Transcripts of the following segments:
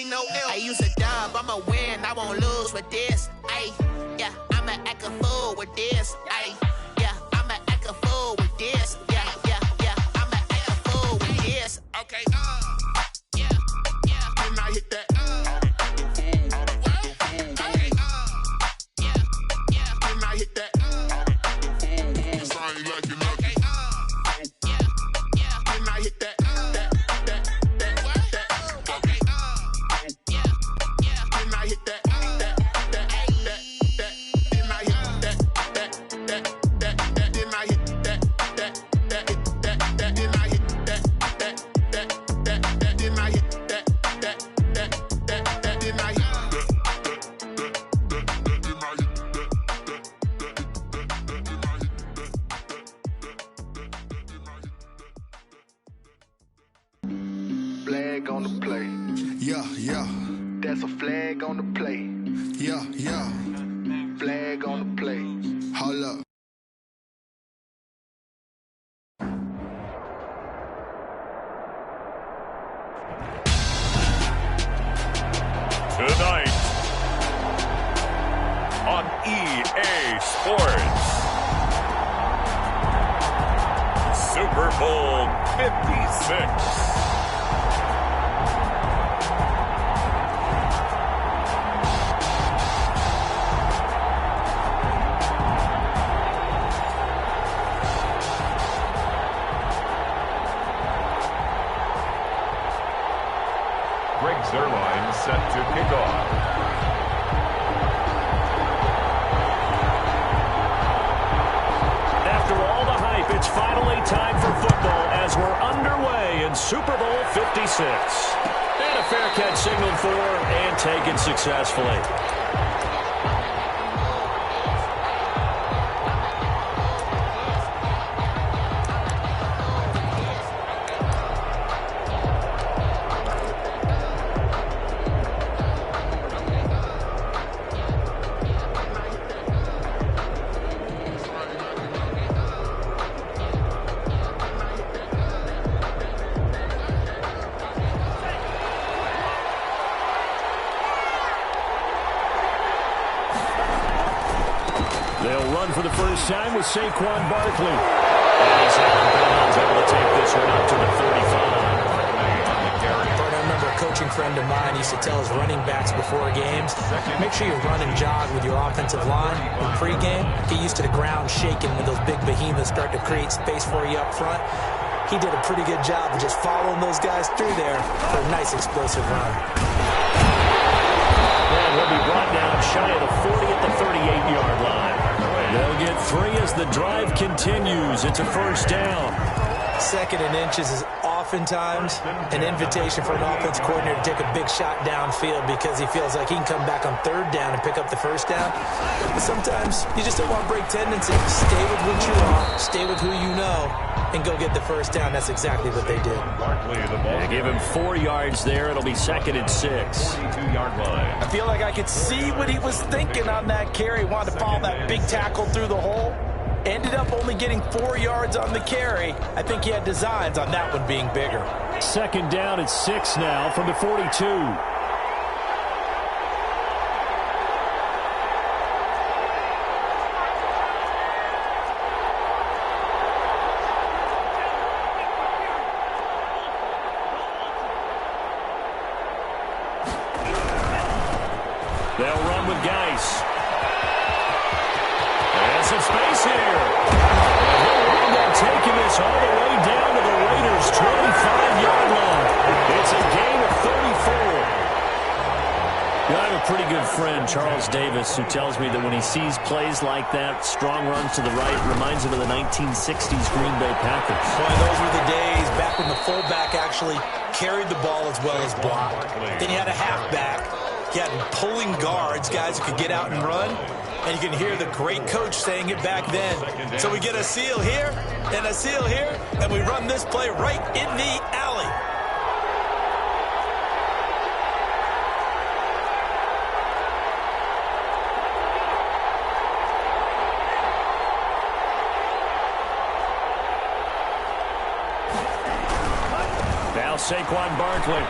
no L. I use a dub, I'ma win, I won't lose with this. Ayy, yeah, I'ma act a fool with this. Ayy, yeah, I'ma act a fool with this. Yeah, yeah, yeah, I'ma act a fool with this. Okay, yeah, yeah. Then I hit that. Okay, yeah, yeah. Then I hit that. Flag on the play. Yeah, yeah. That's a flag on the play. Yeah, yeah. Flag on the play. Hold up. Tonight on EA Sports, Super Bowl 56. Zerline set to kick off. After all the hype, it's finally time for football as we're underway in Super Bowl 56. And a fair catch signaled for and taken successfully. They'll run for the first time with Saquon Barkley. And he's out of bounds, able to take this one up to the 35. I remember a coaching friend of mine used to tell his running backs before games, make sure you run and jog with your offensive line in pregame. Get used to the ground shaking when those big behemoths start to create space for you up front. He did a pretty good job of just following those guys through there for a nice explosive run. And he'll be brought down shy of the 40 at the 38-yard line. They'll get 3 as the drive continues. It's a first down. Second and inches is oftentimes an invitation for an offense coordinator to take a big shot downfield because he feels like he can come back on third down and pick up the first down. But sometimes you just don't want to break tendencies. Stay with what you are, stay with who you know, and go get the first down. That's exactly what they did. They give him 4 yards there. It'll be second and 6. 42-yard line. I feel like I could see what he was thinking on that carry. Wanted to follow that big tackle through the hole. Ended up only getting 4 yards on the carry. I think he had designs on that one being bigger. Second down at 6 now from the 42. They'll run with Geis. And some space here. And he'll wind up taking this all the way down to the Raiders' 25-yard line. It's a gain of 34. I have a pretty good friend, Charles Davis, who tells me that when he sees plays like that, strong runs to the right, reminds him of the 1960s Green Bay Packers. Boy, those were the days back when the fullback actually carried the ball as well as blocked. Then you had a halfback. You had pulling guards, guys who could get out and run. And you can hear the great coach saying it back then. So we get a seal here and a seal here, and we run this play right in the alley. Now Saquon Barkley.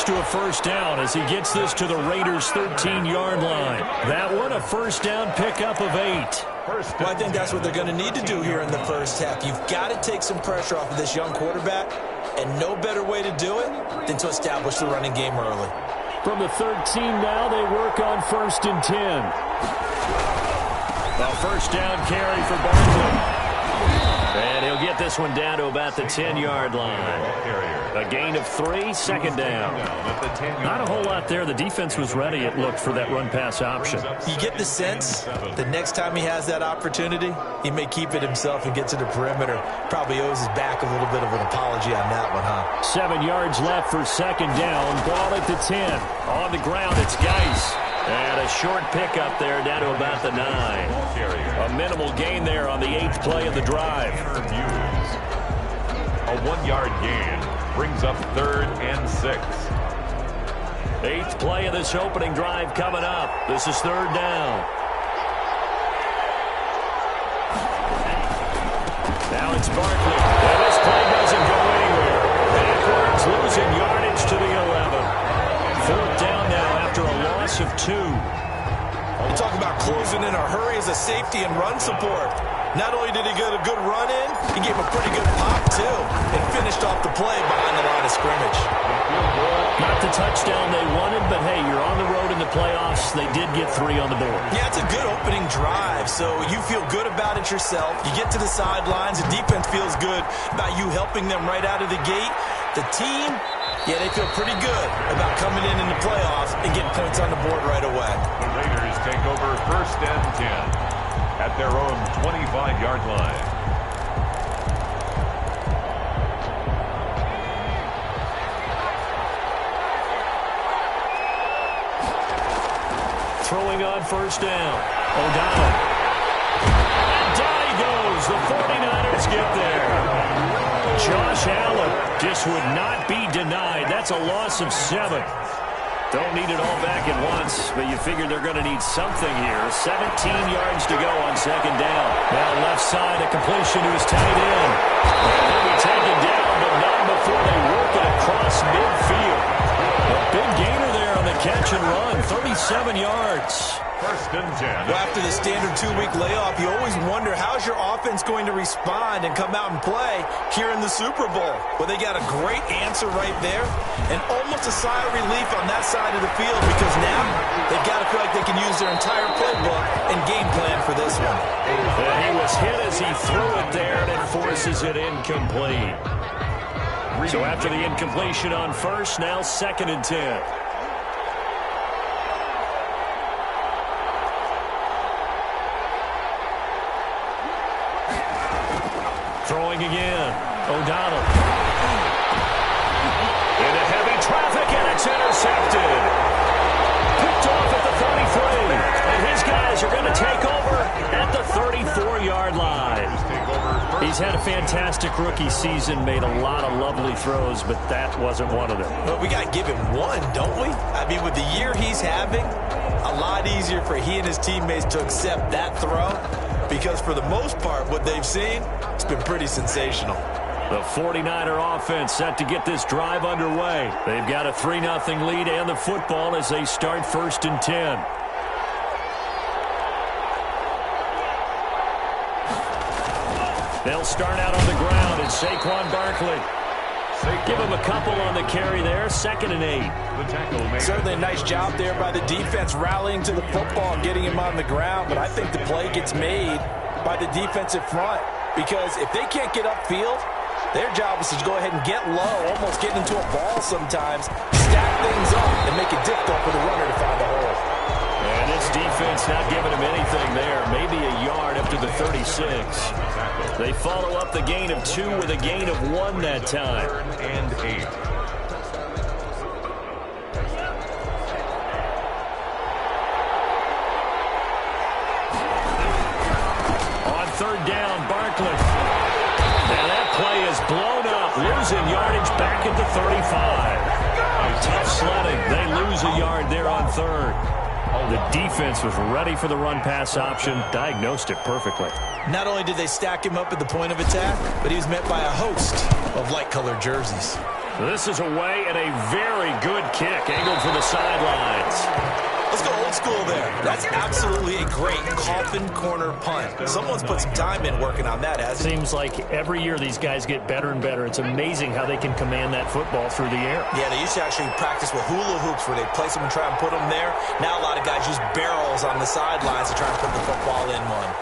to a first down as he gets this to the Raiders' 13-yard line. That one, a first down pickup of 8. Well, I think that's what they're going to need to do here in the first half. You've got to take some pressure off of this young quarterback, and no better way to do it than to establish the running game early. From the 13 now, they work on 1st and 10. A first down carry for Barkley. And he'll get this one down to about the 10-yard line. A gain of 3, second down. Not a whole lot there. The defense was ready, it looked, for that run-pass option. You get the sense the next time he has that opportunity, he may keep it himself and get to the perimeter. Probably owes his back a little bit of an apology on that one, huh? 7 yards left for second down. Ball at the 10. On the ground, it's Geis. And a short pickup there down to about the 9. A minimal gain there on the 8th play of the drive. A 1-yard gain brings up 3rd and 6. 8th play of this opening drive coming up. This is 3rd down. Now it's Barkley. And this play doesn't go anywhere. Backwards, losing yardage to the 11. 4th down now after a loss of 2. You talk about closing in a hurry as a safety and run support. Not only did he get a good run in, he gave a pretty good pop, too, and finished off the play behind the line of scrimmage. Not the touchdown they wanted, but hey, you're on the road in the playoffs. They did get 3 on the board. Yeah, it's a good opening drive, so you feel good about it yourself. You get to the sidelines, the defense feels good about you helping them right out of the gate. The team, yeah, they feel pretty good about coming in the playoffs and getting points on the board right away. The Raiders take over 1st and 10 at their own 25-yard line. Throwing on 1st down. O'Donnell. And down he goes. The 49ers get there. Josh Allen just would not be denied. That's a loss of 7. Don't need it all back at once, but you figure they're going to need something here. 17 yards to go on 2nd down. Now left side, a completion to his tight end. They'll be taken down, but not before they work it across midfield. A big gainer there on the catch and run, 37 yards. 1st and 10. Well, after the standard 2-week layoff, you always wonder how's your offense going to respond and come out and play here in the Super Bowl. Well, they got a great answer right there and almost a sigh of relief on that side of the field because now they've got to feel like they can use their entire playbook and game plan for this one. And he was hit as he threw it there, and it forces it incomplete. So after the incompletion on 1st, now 2nd and 10. Throwing again. O'Donnell. Into heavy traffic, and it's intercepted. Picked off at the 33. And his guys are going to take over at the 34-yard line. He's had a fantastic rookie season, made a lot of lovely throws, but that wasn't one of them. Well, we got to give him one, don't we? I mean, with the year he's having, a lot easier for he and his teammates to accept that throw because for the most part, what they've seen, it's been pretty sensational. The 49er offense set to get this drive underway. They've got a 3-0 lead and the football as they start 1st and 10. They'll start out on the ground, and Saquon Barkley. Give him a couple on the carry there, 2nd and 8. Certainly a nice job there by the defense rallying to the football and getting him on the ground, but I think the play gets made by the defensive front because if they can't get upfield, their job is to go ahead and get low, almost get into a ball sometimes, stack things up, and make it difficult for the runner to find the hole. And this defense not giving him anything there, maybe a yard up to the 36. They follow up the gain of 2 with a gain of 1 that time. 3rd and 8. On 3rd down, Barkley. Now that play is blown up, losing yardage back at the 35. Tough sledding. They lose a yard there on 3rd. The defense was ready for the run-pass option, diagnosed it perfectly. Not only did they stack him up at the point of attack, but he was met by a host of light-colored jerseys. This is away and a very good kick. sidelines. Let's go old school there. That's absolutely a great coffin corner punt. Someone's put some time in working on that, hasn't it? Seems like every year these guys get better and better. It's amazing how they can command that football through the air. Yeah, they used to actually practice with hula hoops where they place them and try and put them there. Now a lot of guys use barrels on the sidelines to try and put the football in one.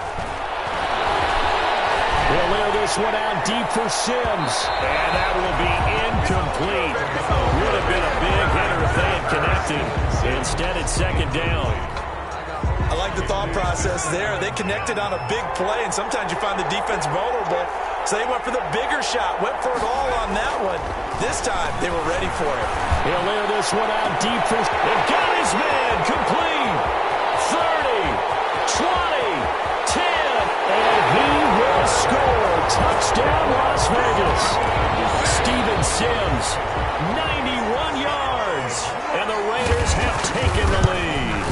He'll lay this one out deep for Sims. And that will be incomplete. Would have been a big hitter if they had connected. Instead, it's second down. I like the thought process there. They connected on a big play, and sometimes you find the defense vulnerable. So they went for the bigger shot, went for it all on that one. This time, they were ready for it. He'll lay this one out deep for... And got his man complete. 30, 20, 10, and he will score. Touchdown, Las Vegas. Steven Sims, 91 yards, and the Raiders have taken the lead.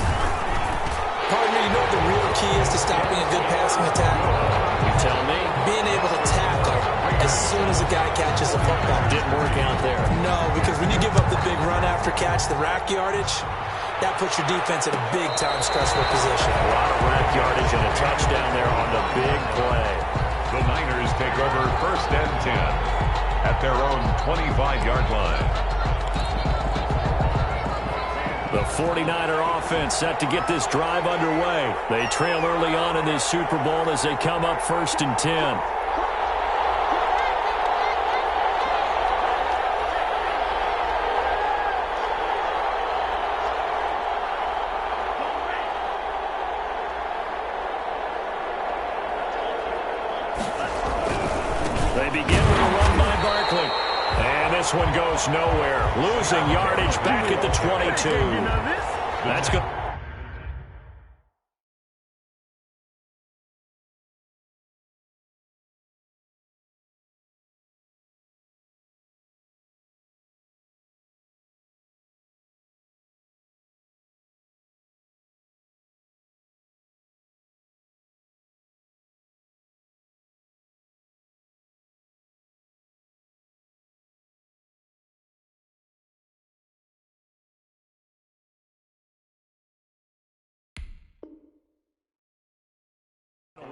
Partner, you know what the real key is to stopping a good passing attack? You tell me. Being able to tackle as soon as a guy catches the football. Didn't work out there. No, because when you give up the big run after catch, the rack yardage, that puts your defense in a big-time stressful position. A lot of rack yardage and a touchdown there on the big play. The Niners take over 1st and 10 at their own 25-yard line. The 49er offense set to get this drive underway. They trail early on in this Super Bowl as they come up 1st and 10. They begin with a run by Barkley. And this one goes nowhere. Losing yardage back at the 22. That's good.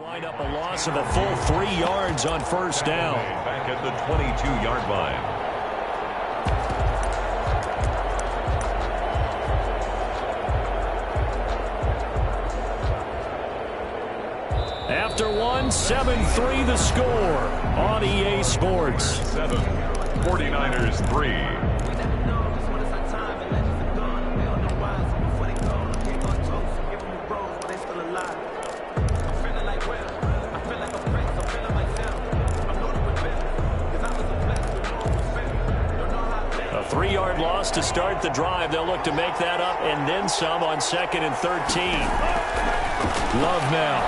Wind up a loss of a full 3 yards on 1st down. Back at the 22-yard line. After one, 7-3 the score on EA Sports. 7, 49ers 3. A 3-yard loss to start the drive. They'll look to make that up and then some on 2nd and 13. Love now.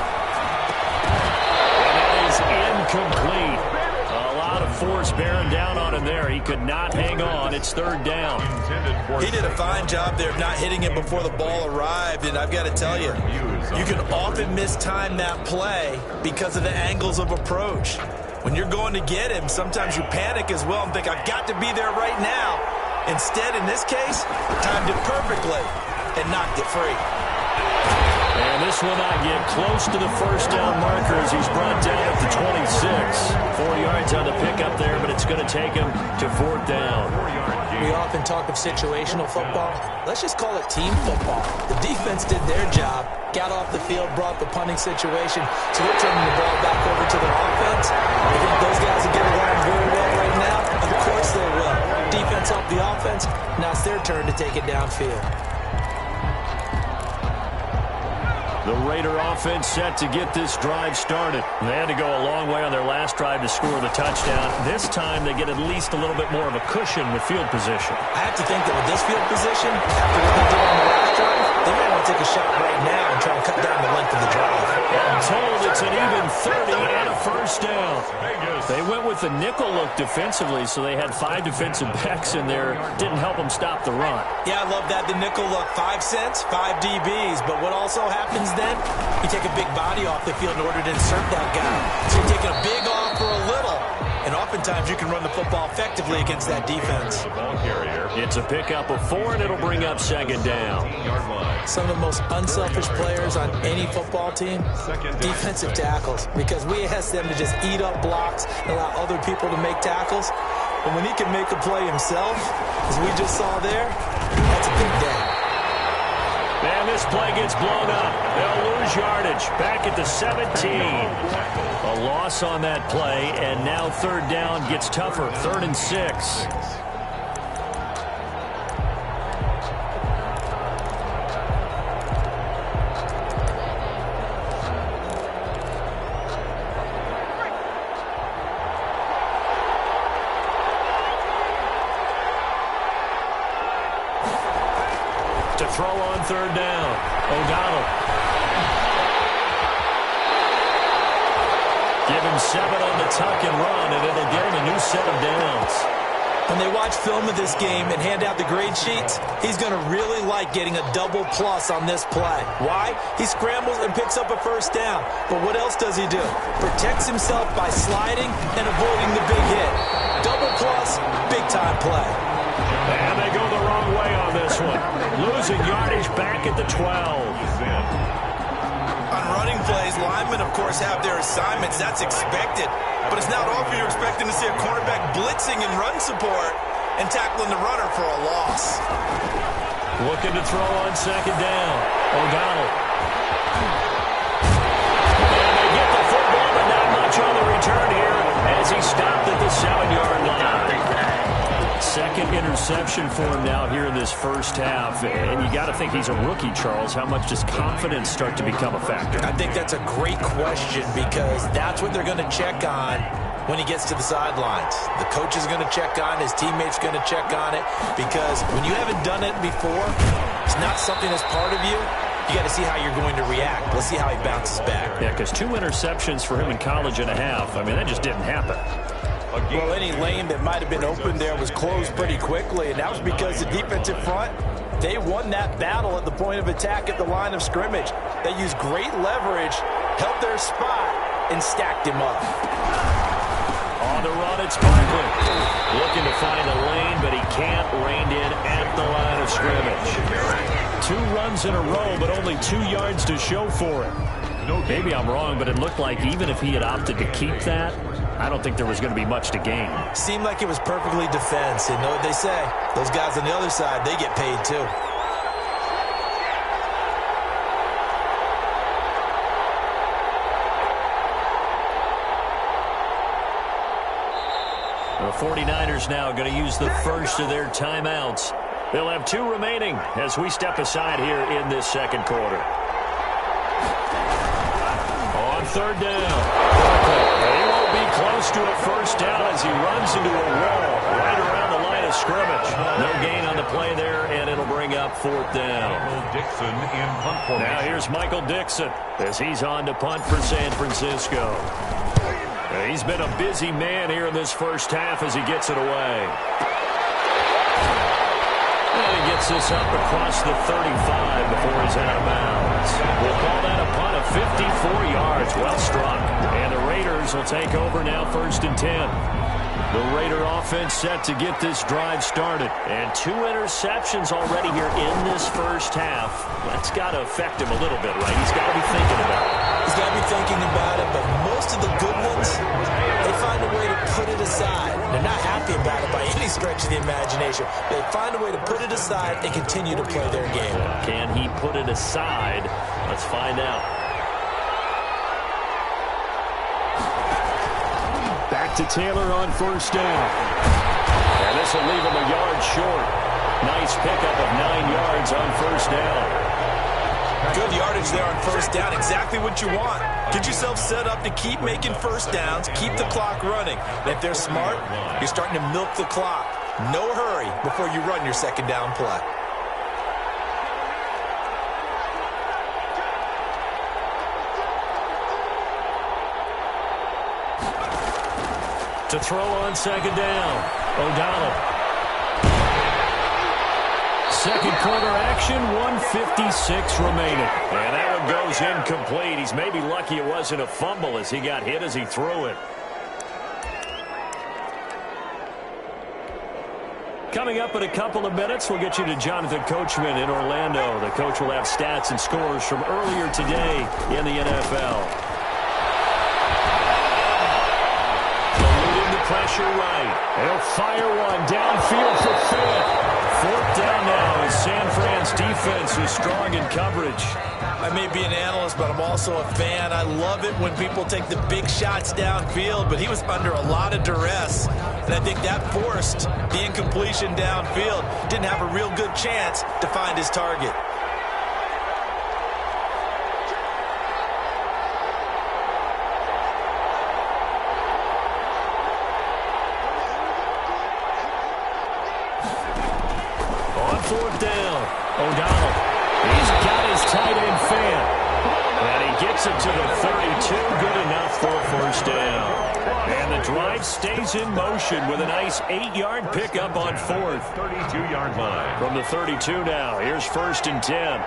And that is incomplete. A lot of force bearing down on him there. He could not hang on. It's 3rd down. He did a fine job there of not hitting him before the ball arrived, and I've got to tell you, you can often mistime that play because of the angles of approach. When you're going to get him, sometimes you panic as well and think, I've got to be there right now. Instead, in this case, timed it perfectly and knocked it free. And this will not get close to the 1st down marker as he's brought down at the 26. 4 yards on the pickup there, but it's going to take him to 4th down. We often talk of situational football. Let's just call it team football. The defense did their job, got off the field, brought the punting situation, so they're turning the ball back over to their offense. I think those guys will get along very well right now. Of course they will. Defense helped the offense. Now it's their turn to take it downfield. The Raider offense set to get this drive started. They had to go a long way on their last drive to score the touchdown. This time they get at least a little bit more of a cushion with field position. I have to think that with this field position, after what they did on the last drive, they might want to take a shot right now and try and cut down the length of the drive. I'm told it's an even 30 and a 1st down. They went with the nickel look defensively, so they had 5 defensive backs in there. Didn't help them stop the run. Yeah, I love that. The nickel look, 5 cents, 5 DBs. But what also happens then, you take a big body off the field in order to insert that guy. So you're taking a big off for a little. and oftentimes you can run the football effectively against that defense. It's a pickup of 4, and it'll bring up second down. Some of the most unselfish players on any football team, defensive tackles, because we ask them to just eat up blocks and allow other people to make tackles. But when he can make a play himself, as we just saw there, that's a big day. And this play gets blown up. They'll lose yardage. Back at the 17. A loss on that play, and now third down gets tougher. 3rd and 6. To throw on third down. O'Donnell. Give him 7 on the tuck and run, and it'll get him a new set of downs. When they watch film of this game and hand out the grade sheets, he's going to really like getting a double plus on this play. Why? He scrambles and picks up a first down. But what else does he do? Protects himself by sliding and avoiding the big hit. Double plus, big-time play. And they go the wrong way on this one. Losing yardage back at the 12. On running plays, linemen, of course, have their assignments. That's expected. But it's not often you're expecting to see a cornerback blitzing in run support and tackling the runner for a loss. Looking to throw on second down. O'Donnell. And they get the football, but not much on the return here as he stopped at the 7-yard line. Second interception for him now here in this first half. And you got to think he's a rookie, Charles. How much does confidence start to become a factor? I think that's a great question because that's what they're going to check on when he gets to the sidelines. The coach is going to check on it. His teammates going to check on it because when you haven't done it before, it's not something that's part of you. You got to see how you're going to react. Let's see how he bounces back. Yeah, because 2 interceptions for him in college and a half. I mean, that just didn't happen. Well, any lane that might have been open there was closed pretty quickly, and that was because the defensive front, they won that battle at the point of attack at the line of scrimmage. They used great leverage, held their spot, and stacked him up. On the run, it's Barkley. Looking to find a lane, but he can't. Reined in at the line of scrimmage. 2 runs in a row, but only 2 yards to show for it. Maybe I'm wrong, but it looked like even if he had opted to keep that, I don't think there was going to be much to gain. Seemed like it was perfectly defense. And know what they say? Those guys on the other side, they get paid too. The 49ers now going to use the first of their timeouts. They'll have 2 remaining as we step aside here in this second quarter. On third down. He won't be close to a first down as he runs into a wall right around the line of scrimmage. No gain on the play there, and it'll bring up 4th down. Now here's Michael Dixon as he's on to punt for San Francisco. He's been a busy man here in this first half as he gets it away. And he gets this up across the 35 before he's out of bounds. We'll call that a punt of 54 yards. Well struck. And the Raiders will take over now 1st and 10. The Raider offense set to get this drive started. And 2 interceptions already here in this first half. That's got to affect him a little bit, right? He's got to be thinking about it. He's got to be thinking about it, but most of the good ones, they find a way to put it aside. They're not happy about it by any stretch of the imagination. They find a way to put it aside and continue to play their game. Can he put it aside? Let's find out. Back to Taylor on first down. And this will leave him a yard short. Nice pickup of 9 yards on first down. Good yardage there on first down. Exactly what you want. Get yourself set up to keep making first downs, keep the clock running. And if they're smart, you're starting to milk the clock. No hurry before you run your second down play. To throw on second down, O'Donnell. Second quarter action, 1:56 remaining. And that one goes incomplete. He's maybe lucky it wasn't a fumble as he got hit as he threw it. Coming up in a couple of minutes, we'll get you to Jonathan Coachman in Orlando. The coach will have stats and scores from earlier today in the NFL. Eluding the pressure right. They'll fire one downfield for fifth. Fourth down now as San Fran's defense is strong in coverage. I may be an analyst, but I'm also a fan. I love it when people take the big shots downfield, but he was under a lot of duress, and I think that forced the incompletion downfield. Didn't have a real good chance to find his target. On fourth down, O'Donnell. He's got his tight end fan. And he gets it to the 32. Good enough for a first down. And the drive stays in motion with a nice 8-yard pickup on fourth. 32-yard line. From the 32 now, here's 1st and 10.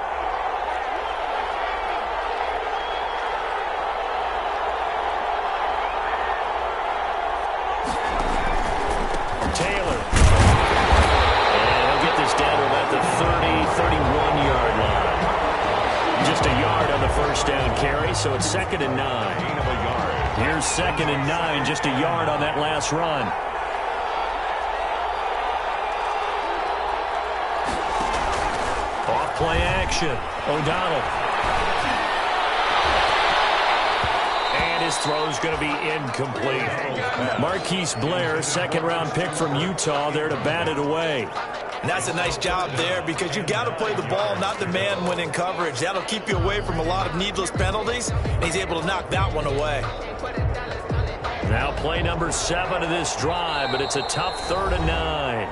Taylor. And he'll get this down to about the 31-yard line. Just a yard on the first down carry, so it's 2nd and 9. Here's 2nd and 9, just a yard on that last run. Off play action. O'Donnell. And his throw's going to be incomplete. Marquise Blair, 2nd-round pick from Utah, there to bat it away. And that's a nice job there because you've got to play the ball, not the man when in coverage. That'll keep you away from a lot of needless penalties, and he's able to knock that one away. Now play number 7 of this drive, but it's a tough 3rd and 9.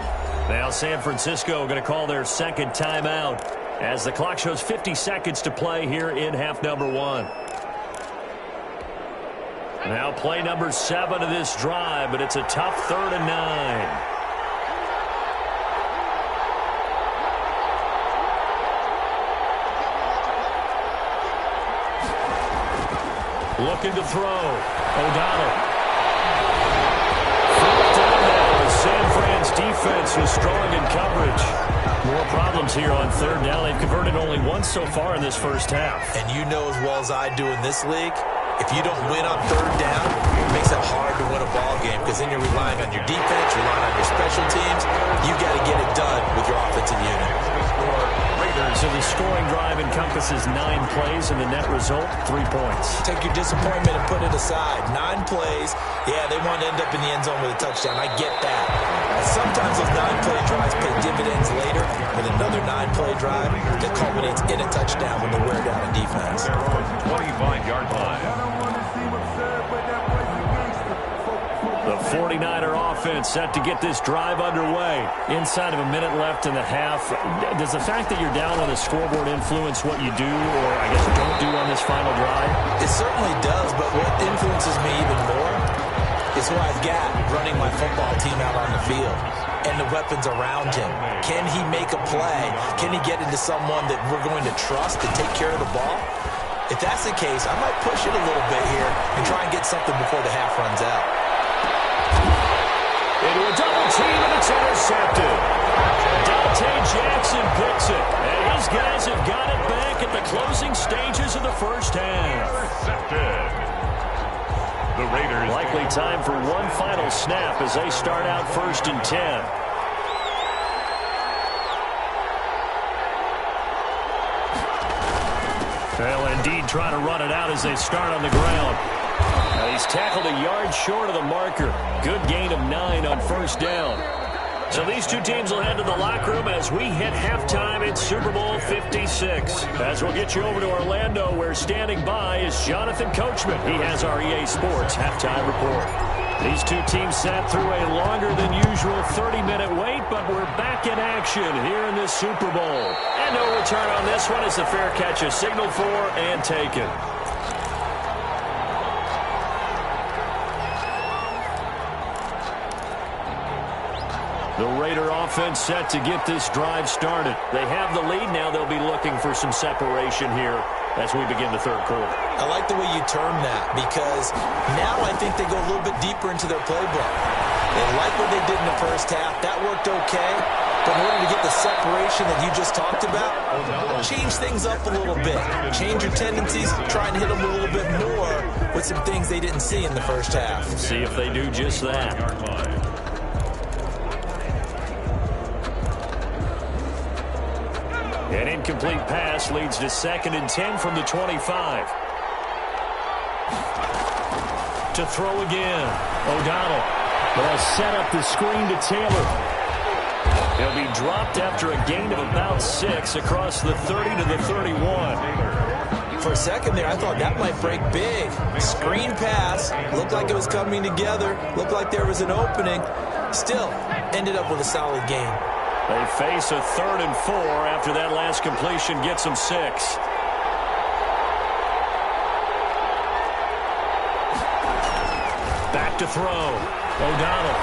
Now San Francisco going to call their 2nd timeout as the clock shows 50 seconds to play here in half number 1. Now play number 7 of this drive, but it's a tough 3rd and 9. Looking to throw. O'Donnell. Fourth down now as San Fran's defense is strong in coverage. More problems here on 3rd down. They've converted only once so far in this first half. And you know as well as I do in this league, if you don't win on 3rd down, it makes it hard to win a ball game because then you're relying on your defense, relying on your special teams. You got to get it done with your offensive unit. So the scoring drive encompasses 9 plays, and the net result, 3 points. Take your disappointment and put it aside. 9 plays, yeah, they want to end up in the end zone with a touchdown. I get that. And sometimes those 9-play drives pay dividends later with another 9-play drive that culminates in a touchdown when they wear down a defense. 25-yard line. The 49er offense set to get this drive underway. Inside of a minute left in the half. Does the fact that you're down on the scoreboard influence what you do, or I guess don't do on this final drive? It certainly does, but what influences me even more is who I've got running my football team out on the field and the weapons around him. Can he make a play? Can he get into someone that we're going to trust to take care of the ball? If that's the case, I might push it a little bit here and try and get something before the half runs out. Into a double team, and it's intercepted. Dante Jackson picks it, and his guys have got it back at the closing stages of the first half. Intercepted. The Raiders. Likely time for one final snap as they start out 1st and 10. They'll indeed try to run it out as they start on the ground. Now he's tackled a yard short of the marker. Good gain of 9 on 1st down. So these two teams will head to the locker room as we hit halftime in Super Bowl 56. As we'll get you over to Orlando, where standing by is Jonathan Coachman. He has our EA Sports halftime report. These two teams sat through a longer than usual 30-minute wait, but we're back in action here in this Super Bowl. And no return on this one as the fair catch is signaled for and taken. The Raider offense set to get this drive started. They have the lead now. They'll be looking for some separation here as we begin the 3rd quarter. I like the way you term that because now I think they go a little bit deeper into their playbook. They like what they did in the first half. That worked okay. But in order to get the separation that you just talked about, change things up a little bit. Change your tendencies, try and hit them a little bit more with some things they didn't see in the first half. See if they do just that. An incomplete pass leads to 2nd and 10 from the 25. To throw again. O'Donnell will set up the screen to Taylor. He'll be dropped after a gain of about 6 across the 30 to the 31. For a second there, I thought that might break big. Screen pass. Looked like it was coming together. Looked like there was an opening. Still, ended up with a solid gain. They face a 3rd and 4 after that last completion gets them 6. Back to throw. O'Donnell.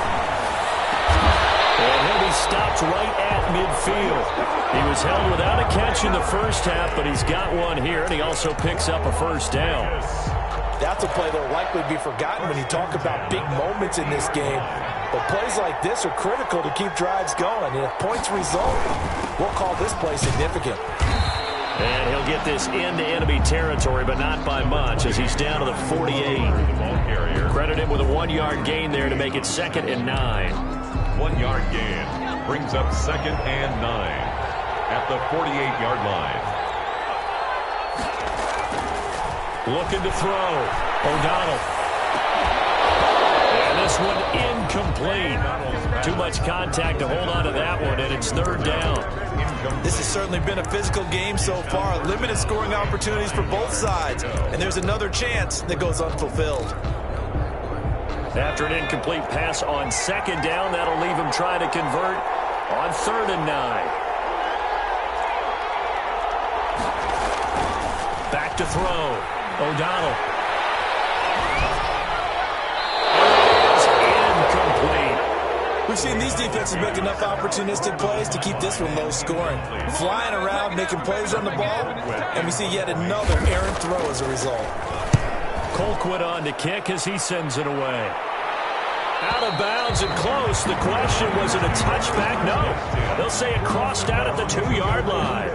And he'll be stopped right at midfield. He was held without a catch in the first half, but he's got one here, and he also picks up a first down. That's a play that will likely be forgotten when you talk about big moments in this game. But plays like this are critical to keep drives going. And if points result, we'll call this play significant. And he'll get this into enemy territory, but not by much, as he's down to the 48. Credit him with a 1-yard gain there to make it 2nd and 9. 1-yard gain brings up 2nd and 9 at the 48-yard line. Looking to throw. O'Donnell. And this one incomplete. Too much contact to hold on to that one, and it's 3rd down. This has certainly been a physical game so far. Limited scoring opportunities for both sides. And there's another chance that goes unfulfilled. After an incomplete pass on 2nd down, that'll leave him trying to convert on 3rd and 9. Back to throw. O'Donnell. Incomplete. We've seen these defenses make enough opportunistic plays to keep this one low scoring. Flying around, making plays on the ball, and we see yet another errant throw as a result. Colquitt on to kick as he sends it away. Out of bounds and close. The question, was it a touchback? No. They'll say it crossed out at the 2-yard line.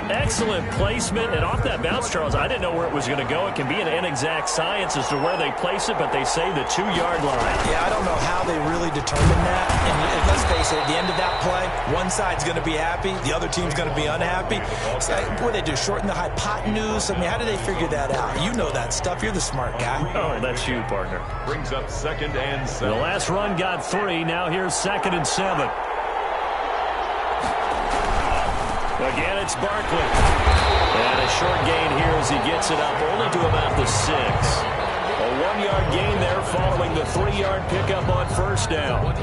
Excellent placement, and off that bounce, Charles, I didn't know where it was going to go. It can be an inexact science as to where they place it, but they say the 2-yard line. Yeah, I don't know how they really determine that. And let's face it, at the end of that play, one side's going to be happy, the other team's going to be unhappy. So, what do they do, shorten the hypotenuse? I mean, how do they figure that out? You know that stuff. You're the smart guy. Oh, that's you, partner. Brings up 2nd and 7. The last run got 3. Now here's 2nd and 7. Again, it's Barkley. And a short gain here as he gets it up only to about the 6. A 1-yard gain there following the 3-yard pickup on 1st down.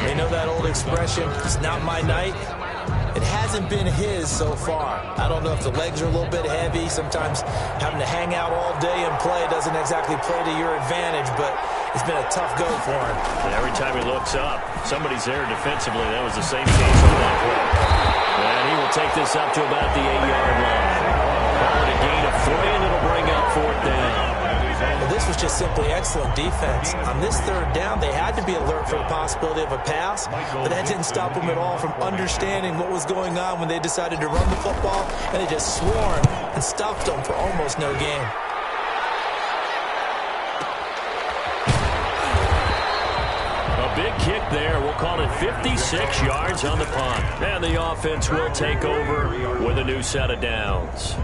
They know that old expression, it's not my night. It hasn't been his so far. I don't know if the legs are a little bit heavy. Sometimes having to hang out all day and play doesn't exactly play to your advantage, but it's been a tough go for him. And every time he looks up, somebody's there defensively. That was the same case on that play. And he will take this up to about the 8-yard line. Call it a gain of 3, and it'll bring up 4th down. Well, this was just simply excellent defense. On this 3rd down, they had to be alert for the possibility of a pass, but that didn't stop them at all from understanding what was going on when they decided to run the football, and they just swarmed and stuffed them for almost no gain. Big kick there. We'll call it 56 yards on the punt. And the offense will take over with a new set of downs.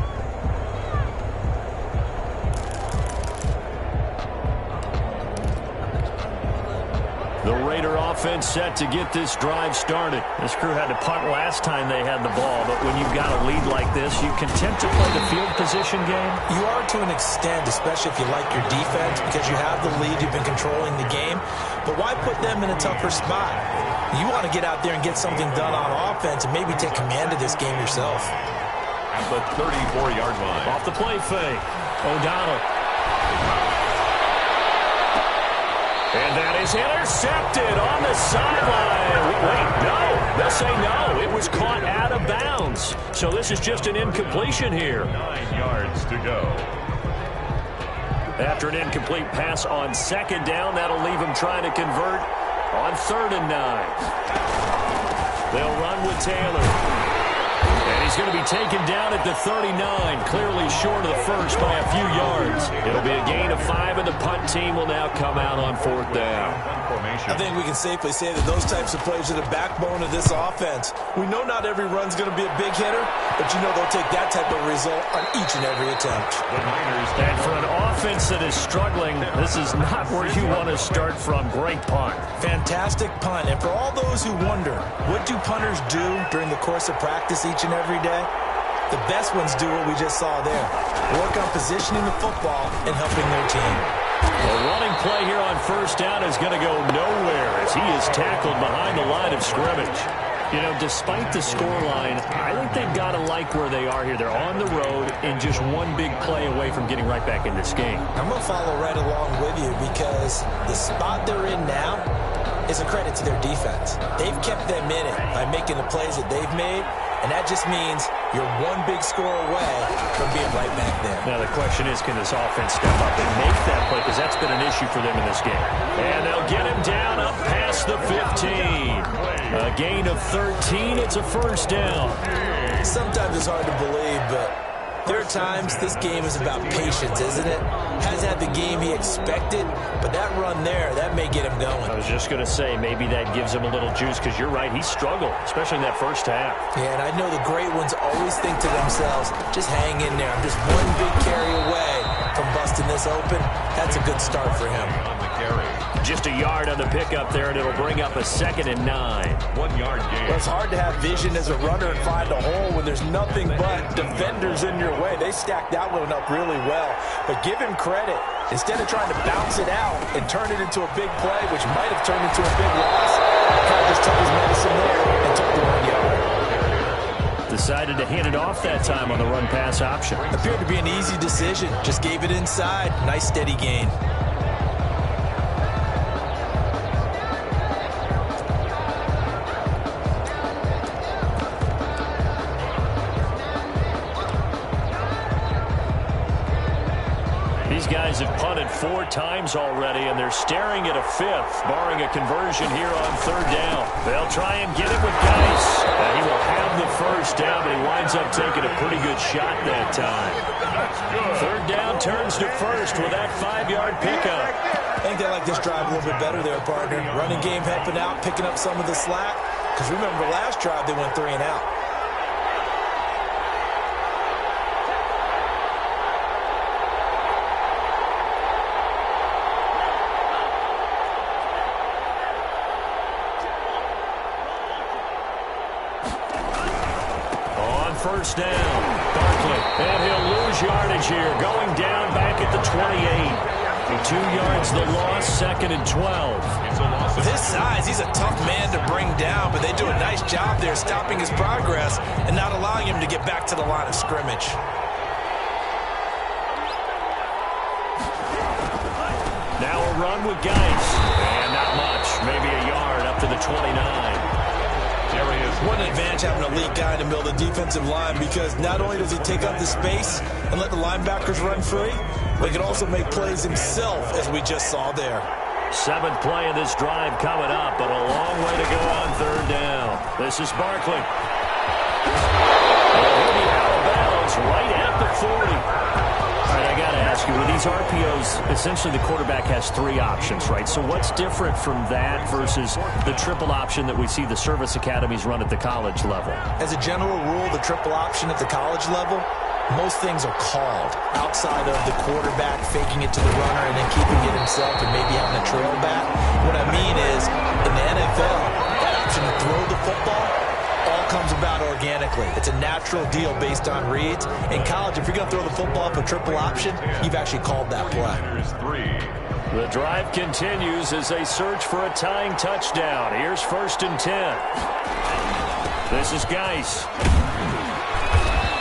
The Raider offense set to get this drive started. This crew had to punt last time they had the ball, but when you've got a lead like this, you content to play the field position game? You are to an extent, especially if you like your defense, because you have the lead, you've been controlling the game. But why put them in a tougher spot? You want to get out there and get something done on offense and maybe take command of this game yourself. At the 34-yard line. Off the play fake. O'Donnell. And that is intercepted on the sideline. Wait, no. They'll say no. It was caught out of bounds. So this is just an incompletion here. 9 yards to go. After an incomplete pass on 2nd down, that'll leave him trying to convert On 3rd and 9. They'll run with Taylor. And he's going to be taken down at the 39, clearly short of the first by a few yards. It'll be a gain of 5, and the punt team will now come out on 4th down. I think we can safely say that those types of plays are the backbone of this offense. We know not every run's going to be a big hitter, but you know they'll take that type of result on each and every attempt. And for an offense that is struggling, this is not where you want to start from. Great punt. Fantastic punt. And for all those who wonder, what do punters do during the course of practice each and every day? The best ones do what we just saw there. Work on positioning the football and helping their team. The running play here on 1st down is going to go nowhere as he is tackled behind the line of scrimmage. You know, despite the scoreline, I think they've got to like where they are here. They're on the road and just one big play away from getting right back in this game. I'm going to follow right along with you because the spot they're in now is a credit to their defense. They've kept them in it by making the plays that they've made, and that just means you're one big score away from being right back there. Now the question is, can this offense step up and make that play? Because that's been an issue for them in this game. And they'll get him down up past the 15. A gain of 13. It's a 1st down. Sometimes it's hard to believe, but there are times this game is about patience, isn't it? Hasn't had the game he expected, but that run there, that may get him going. I was just going to say, maybe that gives him a little juice, because you're right, he struggled, especially in that first half. Yeah, and I know the great ones always think to themselves, just hang in there. I'm just one big carry away from busting this open. That's a good start for him. Just a yard on the pickup there, and it'll bring up a 2nd and 9. 1 yard gain. Well, it's hard to have vision as a runner and find a hole when there's nothing but defenders in your way. They stacked that one up really well. But give him credit. Instead of trying to bounce it out and turn it into a big play, which might have turned into a big loss, kind of just took his medicine there and took the 1 yard. Decided to hand it off that time on the run-pass option. Appeared to be an easy decision. Just gave it inside. Nice steady gain. These guys have punted 4 times already, and they're staring at a 5th, barring a conversion here on 3rd down. They'll try and get it with Geis. He will have the 1st down, but he winds up taking a pretty good shot that time. 3rd down turns to 1st with that 5-yard pickup. I think they like this drive a little bit better there, partner. Running game helping out, picking up some of the slack. Because remember, last drive they went 3 and out. On 1st down, Barkley, and he'll lose yardage here, going down back at the 28. 2 yards the loss, 2nd and 12. With his size, he's a tough man to bring down, but they do a nice job there stopping his progress and not allowing him to get back to the line of scrimmage. Now a run with Geis, and not much, maybe a yard up to the 29. What an advantage having an elite guy in the middle of the defensive line, because not only does he take up the space and let the linebackers run free, but he can also make plays himself, as we just saw there. 7th play of this drive coming up, but a long way to go on 3rd down. This is Barkley. He'll be out of bounds right at the 40. All right, I got to ask you, with these RPOs, essentially the quarterback has 3 options, right? So what's different from that versus the triple option that we see the service academies run at the college level? As a general rule, the triple option at the college level, most things are called outside of the quarterback faking it to the runner and then keeping it himself and maybe having a trail back. What I mean is, in the NFL, that option to throw the football all comes about organically. It's a natural deal based on reads. In college, if you're going to throw the football for triple option, you've actually called that play. The drive continues as they search for a tying touchdown. Here's 1st and 10. This is Geis.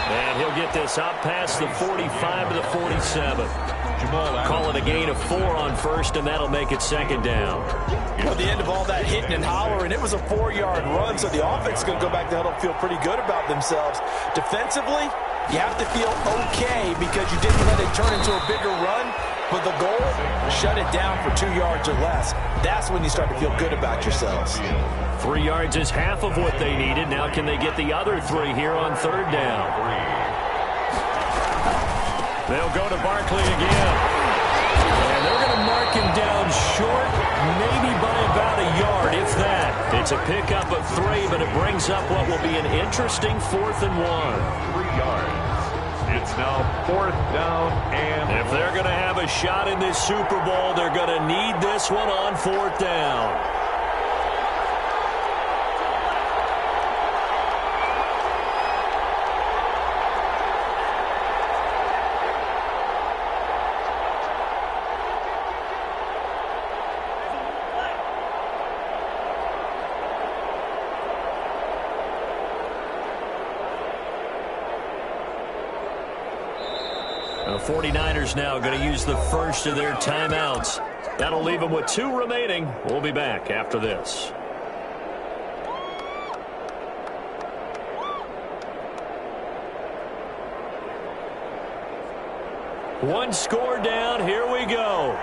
And he'll get this up past the 45 to the 47. Call it a gain of 4 on 1st, and that'll make it 2nd down. At the end of all that hitting and hollering, it was a 4-yard run, so the offense is going to go back to huddle, feel pretty good about themselves. Defensively, you have to feel okay because you didn't let it turn into a bigger run, But the goal, shut it down for 2 yards or less. That's when you start to feel good about yourselves. 3 yards is half of what they needed. Now can they get the other 3 here on third down? They'll go to Barkley again. And they're going to mark him down short, maybe by about a yard, if that. It's a pickup of 3, but it brings up what will be an interesting 4th and 1. 3 yards. It's now 4th down, and if they're going to have a shot in this Super Bowl, they're going to need this one on 4th down. The 49ers now going to use the first of their timeouts. That'll leave them with 2 remaining. We'll be back after this. One score down. Here we go.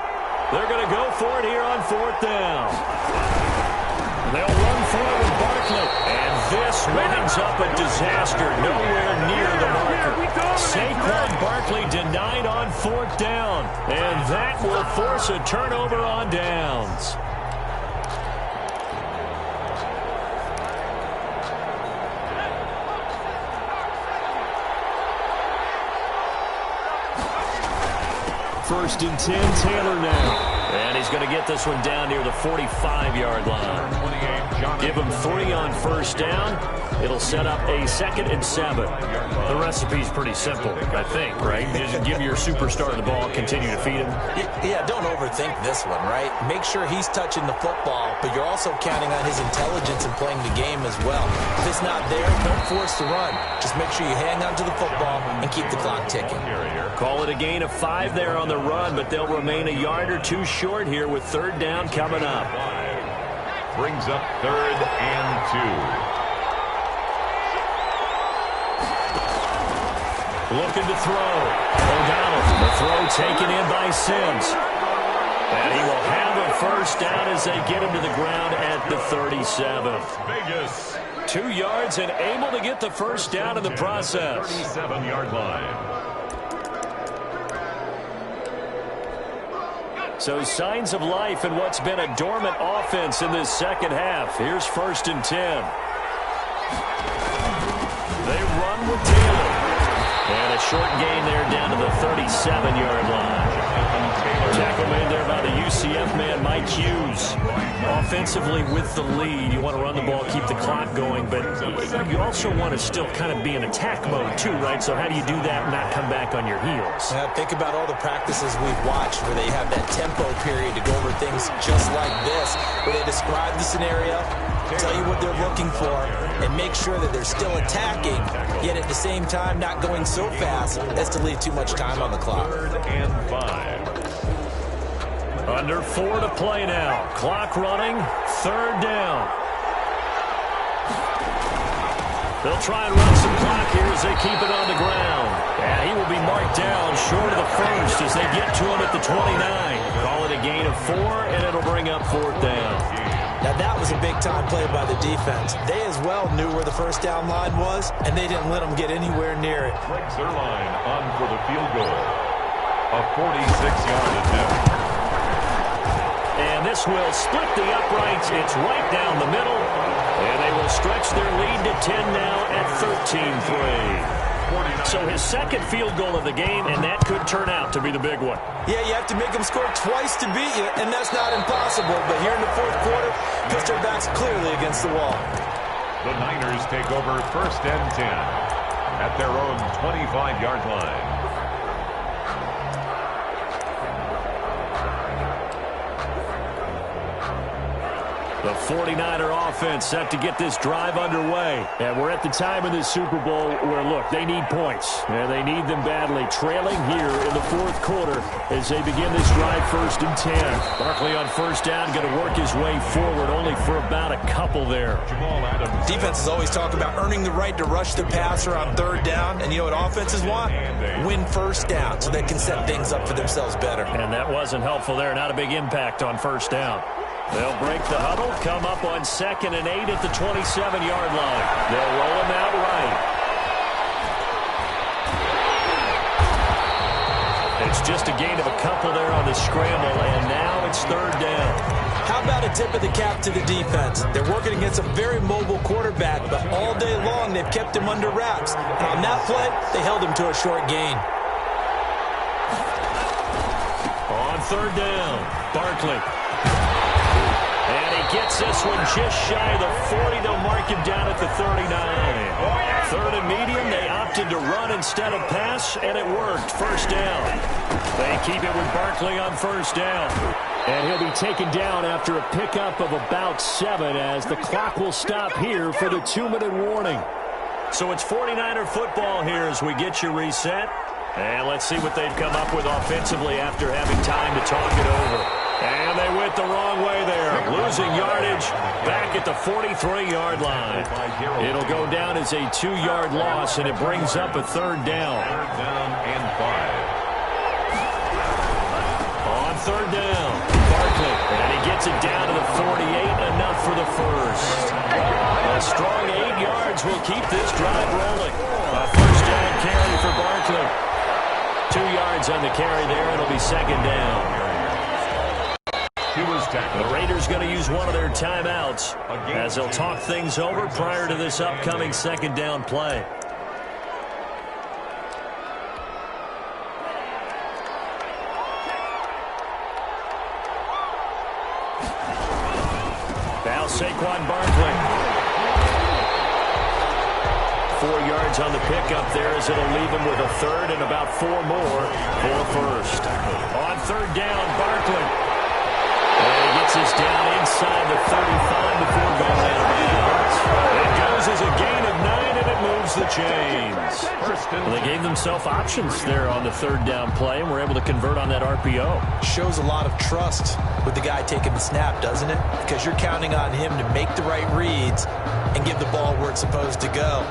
They're going to go for it here on 4th down. They'll run for it with Barkley. And this winds up a disaster. Nowhere near the marker. Saquon Barkley denied on 4th down. And that will force a turnover on downs. First and 10, Taylor now. And he's going to get this one down near the 45-yard line. Give him 3 on first down. It'll set up a 2nd and 7. The recipe's pretty simple, I think, right? Just give your superstar the ball, continue to feed him. Yeah, don't overthink this one, right? Make sure he's touching the football, but you're also counting on his intelligence in playing the game as well. If it's not there, don't force the run. Just make sure you hang on to the football and keep the clock ticking. Call it a gain of 5 there on the run, but they'll remain a yard or 2 short here with 3rd down coming up. Brings up 3rd and 2. Looking to throw. O'Donnell. The throw taken in by Sims. And he will have a first down as they get him to the ground at the 37. Vegas. 2 yards and able to get the first down in the process. 37-yard line. So signs of life in what's been a dormant offense in this second half. Here's 1st and 10. They run with Taylor. And a short gain there down to the 37-yard line. Tackle made there by the UCF man, Mike Hughes. Offensively with the lead, you want to run the ball, keep the clock going, but you also want to still kind of be in attack mode too, right? So how do you do that and not come back on your heels? Yeah, think about all the practices we've watched where they have that tempo period to go over things just like this, where they describe the scenario, tell you what they're looking for, and make sure that they're still attacking, yet at the same time not going so fast as to leave too much time on the clock. 3rd and 5. Under 4 to play now. Clock running. 3rd down. They'll try and run some clock here as they keep it on the ground. And he will be marked down short of the first as they get to him at the 29. Call it a gain of 4, and it'll bring up 4th down. Now that was a big-time play by the defense. They as well knew where the first down line was, and they didn't let them get anywhere near it. Breaks their line on for the field goal. A 46-yard attempt. And this will split the uprights. It's right down the middle. And they will stretch their lead to 10 now at 13-3. So his 2nd field goal of the game, and that could turn out to be the big one. Yeah, you have to make them score twice to beat you, and that's not impossible. But here in the 4th quarter, pushed their backs clearly against the wall. The Niners take over 1st and 10 at their own 25-yard line. The 49er offense set to get this drive underway. And we're at the time in this Super Bowl where, look, they need points. And they need them badly. Trailing here in the fourth quarter as they begin this drive 1st and 10. Barkley on first down, going to work his way forward, only for about a couple there. Defenses always talk about earning the right to rush the passer on 3rd down. And you know what offenses want? Win 1st down so they can set things up for themselves better. And that wasn't helpful there. Not a big impact on 1st down. They'll break the huddle, come up on 2nd and 8 at the 27-yard line. They'll roll him out right. It's just a gain of a couple there on the scramble, and now it's 3rd down. How about a tip of the cap to the defense? They're working against a very mobile quarterback, but all day long they've kept him under wraps. And on that play, they held him to a short gain. On 3rd down, Barkley. And he gets this one just shy of the 40. They'll mark him down at the 39. 3rd and medium. They opted to run instead of pass, and it worked. 1st down. They keep it with Barkley on 1st down. And he'll be taken down after a pickup of about 7 as the clock will stop here for the 2-minute warning. So it's 49er football here as we get you reset. And let's see what they've come up with offensively after having time to talk it over. And they went the wrong way there. Losing yardage back at the 43-yard line. It'll go down as a 2-yard loss, and it brings up a 3rd down. On 3rd down, Barkley. And he gets it down to the 48, enough for the first. A strong 8 yards will keep this drive rolling. A 1st down carry for Barkley. 2 yards on the carry there. It'll be 2nd down. The Raiders going to use one of their timeouts as they'll talk things over prior to this upcoming 2nd down play. Now Saquon Barkley. 4 yards on the pickup there as it'll leave him with a 3rd and about 4 more for 1st. On 3rd down, Barkley. And he gets this down inside the 35 before going out of bounds. It goes as a gain of 9, and it moves the chains. Well, they gave themselves options there on the 3rd down play, and were able to convert on that RPO. Shows a lot of trust with the guy taking the snap, doesn't it? Because you're counting on him to make the right reads and give the ball where it's supposed to go.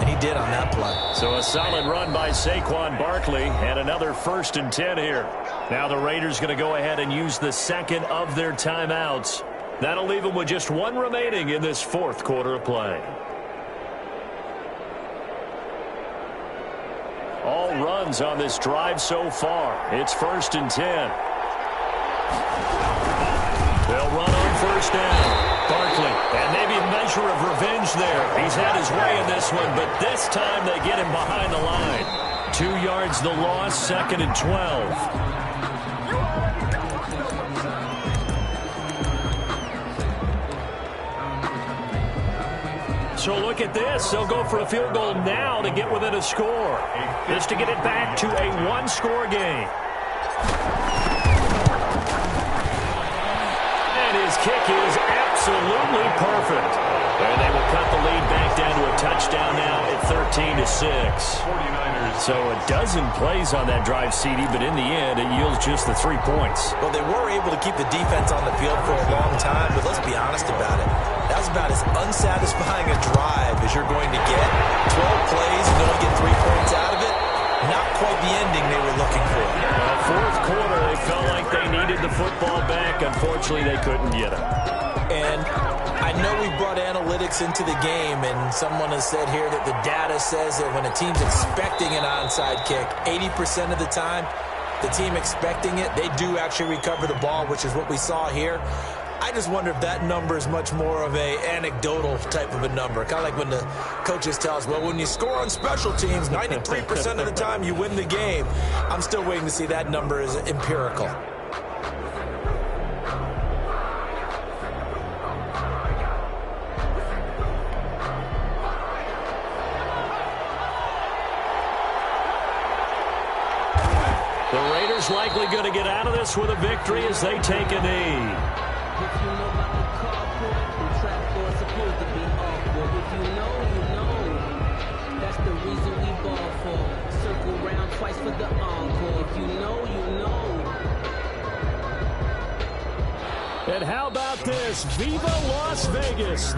And he did on that play. So a solid run by Saquon Barkley, and another 1st and 10 here. Now the Raiders going to go ahead and use the 2nd of their timeouts. That'll leave them with just 1 remaining in this 4th quarter of play. All runs on this drive so far. It's 1st and 10. They'll run on 1st down. Barkley, and maybe a measure of revenge there. He's had his way in this one, but this time they get him behind the line. 2 yards the loss, 2nd and 12. So look at this. They'll go for a field goal now to get within a score. Just to get it back to a 1-score game. And his kick is absolutely perfect. And they will cut the lead back down to a touchdown now at 13-6. So a dozen plays on that drive, CD, but in the end, it yields just the 3 points. Well, they were able to keep the defense on the field for a long time, but let's be honest about it. That was about as unsatisfying a drive as you're going to get. 12 plays and only get 3 points out of it. Not quite the ending they were looking for. Fourth quarter, they felt like they needed the football back. Unfortunately, they couldn't get it. And I know we brought analytics into the game, and someone has said here that the data says that when a team's expecting an onside kick, 80% of the time, the team expecting it, they do actually recover the ball, which is what we saw here. I just wonder if that number is much more of a anecdotal type of a number. Kind of like when the coaches tell us, well, when you score on special teams, 93% of the time you win the game. I'm still waiting to see that number is empirical. The Raiders likely going to get out of this with a victory as they take a knee. If you know about the carport, the trapdoor's supposed to be awkward. If you know, you know. That's the reason we ball for. Circle round twice for the encore. If you know, you know. And how about this? Viva Las Vegas!